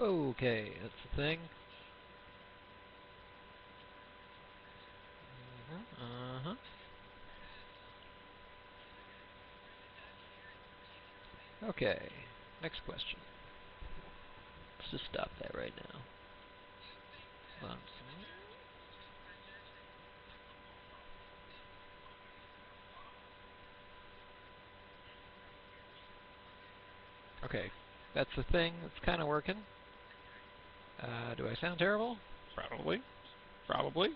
Okay, that's the thing. Uh-huh. Okay, next question. Let's just stop that right now. Okay, that's the thing. It's kind of working. Do I sound terrible? Probably. Probably.